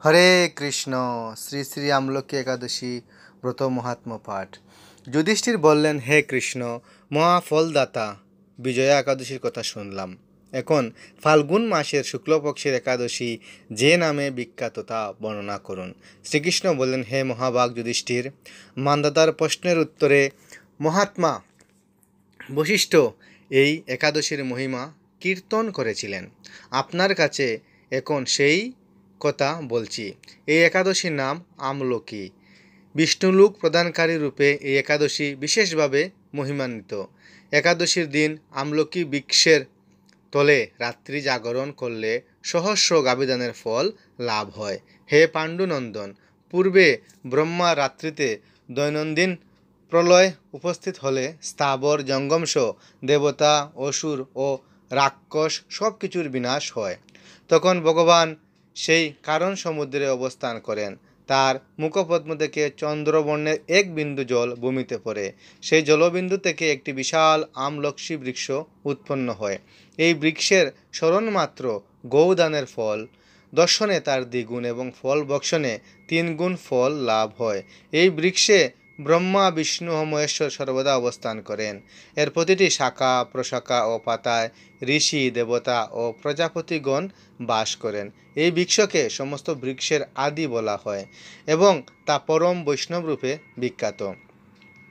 হরে কৃষ্ণ। শ্রী শ্রী আমলকি একাদশী ব্রত মহাত্ম পাঠ। যুধিষ্ঠির বললেন, হে কৃষ্ণ, মহাফলদাতা বিজয়া একাদশীর কথা শুনলাম। এখন ফাল্গুন মাসের শুক্লপক্ষের একাদশী যে নামে বিখ্যাত তা বর্ণনা করুন। শ্রীকৃষ্ণ বললেন, হে মহাভাগ যুধিষ্ঠির, মান্ধাতার প্রশ্নের উত্তরে মহাত্মা বশিষ্ঠ এই একাদশীর মহিমা কীর্তন করেছিলেন। আপনার কাছে এখন সেই কথা বলছি। এই একাদশীর নাম আমলকি। বিষ্ণুলোক প্রদানকারী রূপে এই একাদশী বিশেষভাবে মহিমান্বিত। একাদশীর দিন আমলকি বৃক্ষের তলে রাত্রি জাগরণ করলে সহস্র গাবিদানের ফল লাভ হয়। হে পাণ্ডুনন্দন, পূর্বে ব্রহ্মা রাত্রিতে দৈনন্দিন প্রলয় উপস্থিত হলে স্থাবর জঙ্গমস দেবতা, অসুর ও রাক্ষস সব কিছুর বিনাশ হয়। তখন ভগবান সেই কারণ সমুদ্রে অবস্থান করেন। তার মুখপদ্ম থেকে চন্দ্রবর্ণের এক বিন্দু জল ভূমিতে পড়ে। সেই জলবিন্দু থেকে একটি বিশাল আমলক্ষী বৃক্ষ উৎপন্ন হয়। এই বৃক্ষের স্মরণমাত্র গৌদানের ফল দর্শনে তার দ্বিগুণ এবং ফল ভক্ষণে 3 গুণ ফল লাভ হয়। এই বৃক্ষে ব্রহ্মা, বিষ্ণু ও মহেশ্বর সর্বদা অবস্থান করেন। এর প্রতিটি শাখা প্রশাখা ও পাতায় ঋষি, দেবতা ও প্রজাপতিগণ বাস করেন। এই বৃক্ষকে সমস্ত বৃক্ষের আদি বলা হয় এবং তা পরম বৈষ্ণব রূপে বিখ্যাত।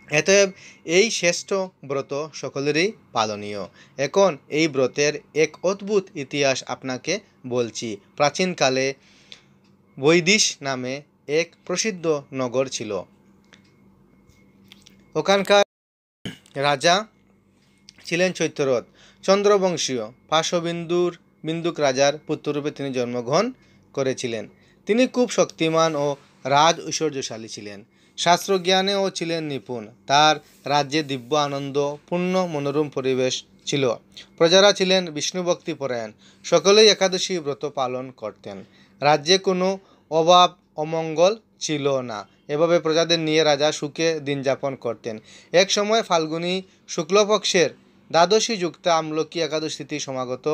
অতএব এই শ্রেষ্ঠ ব্রত সকলেরই পালনীয়। এখন এই ব্রতের এক অদ্ভুত ইতিহাস আপনাকে বলছি। প্রাচীনকালে বৈদিশ নামে এক প্রসিদ্ধ নগর ছিল। ওখানকার রাজা ছিলেন চৈত্যরথ। চন্দ্রবংশীয় বিন্দুক রাজার পুত্ররূপে তিনি জন্মগ্রহণ করেছিলেন। তিনি খুব শক্তিমান ও রাজ ঐশ্বর্যশালী ছিলেন। শাস্ত্রজ্ঞানেও ছিলেন নিপুণ। তার রাজ্যে দিব্য আনন্দ পূর্ণ মনোরম পরিবেশ ছিল। প্রজারা ছিলেন বিষ্ণুভক্তি পরায়ণ। সকলেই একাদশী ব্রত পালন করতেন। রাজ্যে কোনো অভাব অমঙ্গল ছিল না। এভাবে প্রজাদের নিয়ে রাজা সুখে দিন যাপন করতেন। এক সময় ফাল্গুনী শুক্লপক্ষের দ্বাদশী যুক্ত আমলকি একাদশী তিথি সমাগত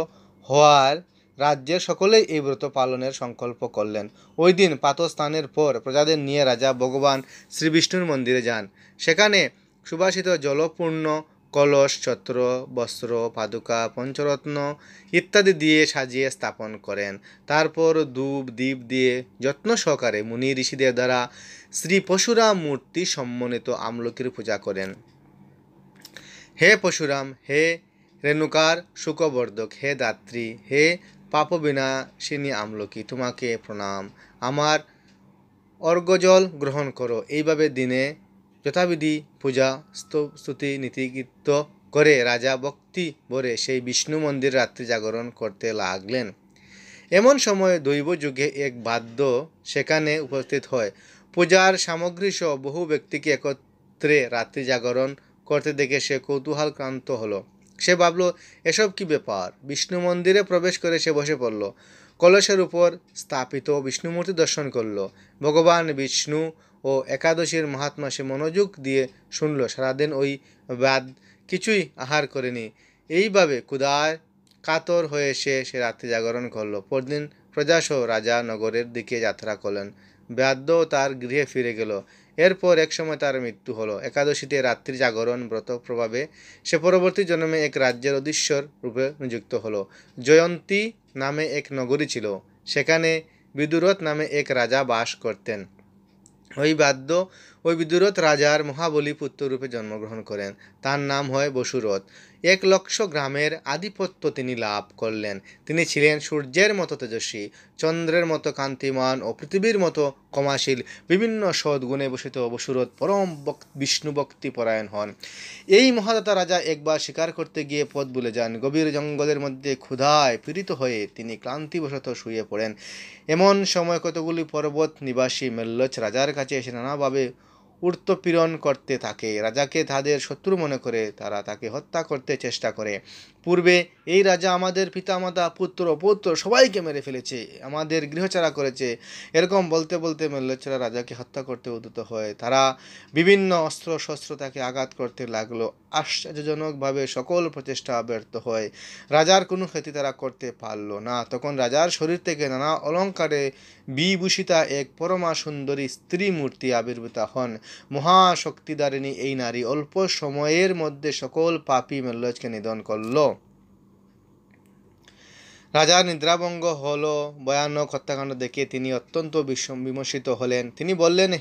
হওয়ার রাজ্যের সকলেই এই ব্রত পালনের সংকল্প করলেন। ওই দিন প্রাতঃস্নানের পর প্রজাদের নিয়ে রাজা ভগবান শ্রীবিষ্ণুর মন্দিরে যান। সেখানে সুবাসিত জলপূর্ণ কলস, ছত্র, বস্ত্র, পাদুকা, পঞ্চরত্ন ইত্যাদি দিয়ে সাজিয়ে স্থাপন করেন। তারপর ধূপ দীপ দিয়ে যত্ন সহকারে মুনি ঋষিদের দ্বারা শ্রী পরশুরাম মূর্তি সম্মানিত আমলকির পূজা করেন। হে পরশুরাম, হে রেণুকার সুখবর্ধক, হে দাত্রী, হে পাপবিনাশিনী আমলকি, তোমাকে প্রণাম। আমার অর্ঘ্যজল গ্রহণ করো। এইভাবে দিনে যথাবিধি পূজা স্তুতি নীতিগীত করে রাজা ভক্তি ভরে সেই বিষ্ণু মন্দির রাত্রি জাগরণ করতে লাগলেন। এমন সময় দৈব যুগে এক বাদ্য সেখানে উপস্থিত হয়। পূজার সামগ্রী সহ বহু ব্যক্তিকে একত্রে রাত্রি জাগরণ করতে দেখে সে কৌতূহলক্রান্ত হলো। সে ভাবল, এসব কি ব্যাপার? বিষ্ণু মন্দিরে প্রবেশ করে সে বসে পড়ল। কলসের উপর স্থাপিত বিষ্ণুমূর্তি দর্শন করল। ভগবান বিষ্ণু ও একাদশীর মহাত্মা সে মনোযোগ দিয়ে শুনল। সারাদিন ওই বাদ কিছুই আহার করেনি। এইভাবে ক্ষুধায় কাতর হয়ে সে রাত্রি জাগরণ করল। পরদিন প্রজাসহ রাজা নগরের দিকে যাত্রা করলেন। ব্যাদ্য তার গৃহে ফিরে গেল। এরপর এক সময় তার মৃত্যু হলো। একাদশীতে রাত্রি জাগরণ ব্রত প্রভাবে সে পরবর্তী জন্মে এক রাজ্যের অধীশ্বর রূপে নিযুক্ত হলো। জয়ন্তী নামে এক নগরী ছিল। সেখানে বিদুরথ নামে এক রাজা বাস করতেন। ওই বিদুরথ রাজার মহাবলী পুত্র রূপে জন্মগ্রহণ করেন। তার নাম হয় বসুরথ। 1,00,000 গ্রামের আধিপত্য তিনি লাভ করলেন। তিনি ছিলেন সূর্যের মতো তেজস্বী, চন্দ্রের মতো কান্তিমান ও পৃথিবীর মতো ক্ষমাশীল। বিভিন্ন সদ্গুণে ভূষিত বসুরথ পরম বিষ্ণু ভক্তি পরায়ণ হন। এই মহাদাতা রাজা একবার শিকার করতে গিয়ে পথ ভুলে যান। গভীর জঙ্গলের মধ্যে ক্ষুধায় পীড়িত হয়ে তিনি ক্লান্তিবশত শুয়ে পড়েন। এমন সময় কতগুলি পর্বত নিবাসী মেল্লচ রাজার কাছে এসে নানাভাবে উৎপীড়ন করতে থাকে। রাজাকে তাদের শত্রু মনে করে তারা তাকে হত্যা করতে চেষ্টা করে। পূর্বে এই রাজা আমাদের পিতামাতা পুত্র পৌত্র সবাইকে মেরে ফেলেছে, আমাদের গৃহচারা করেছে। এরকম বলতে বলতে মল্লচরা রাজাকে হত্যা করতে উদ্যত হয়। তারা বিভিন্ন অস্ত্র শস্ত্র তাকে আঘাত করতে লাগলো। আশ্চর্যজনকভাবে সকল প্রচেষ্টা ব্যর্থ হয়। রাজার কোনো ক্ষতি তারা করতে পারল না। তখন রাজার শরীর থেকে নানা অলঙ্কারে বিভূষিতা এক পরমা সুন্দরী স্ত্রী মূর্তি আবির্ভূতা হন। মহাশক্তিধারিণী এই নারী অল্প সময়ের মধ্যে সকল পাপী মল্লজকে নিধন করল। রাজার নিদ্রাভঙ্গ হল। ভয়ানক হত্যাকাণ্ড দেখে তিনি অত্যন্ত বিমর্ষিত হলেন। তিনি বললেন,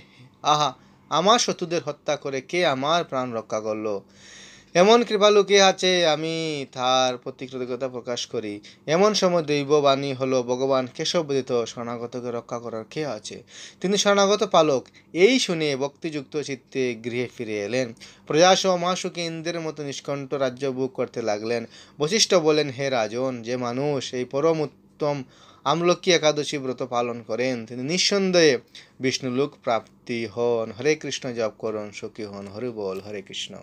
আহা, আমার শত্রুদের হত্যা করে কে আমার প্রাণ রক্ষা করলো? এমন কৃপালু কে আছে, আমি তার প্রতি কৃতজ্ঞতা প্রকাশ করি। এমন সময় দৈববাণী হলো, ভগবান কেশব ব্যতীত শরণাগতকে রক্ষা করার কে আছে? তিনি শরণাগত পালক। এই শুনে ভক্তিযুক্ত চিত্তে গৃহে ফিরে এলেন। প্রজাসহ মহাসুখী ইন্দ্রের মতো নিষ্কণ্ঠ রাজ্য ভোগ করতে লাগলেন। বশিষ্ঠ বলেন, হে রাজন, যে মানুষ এই পরম উত্তম আমলকি একাদশী ব্রত পালন করেন তিনি নিঃসন্দেহে বিষ্ণুলোক প্রাপ্তি হন। হরে কৃষ্ণ জপ করুন, সুখী হন। হরি বল। হরে কৃষ্ণ।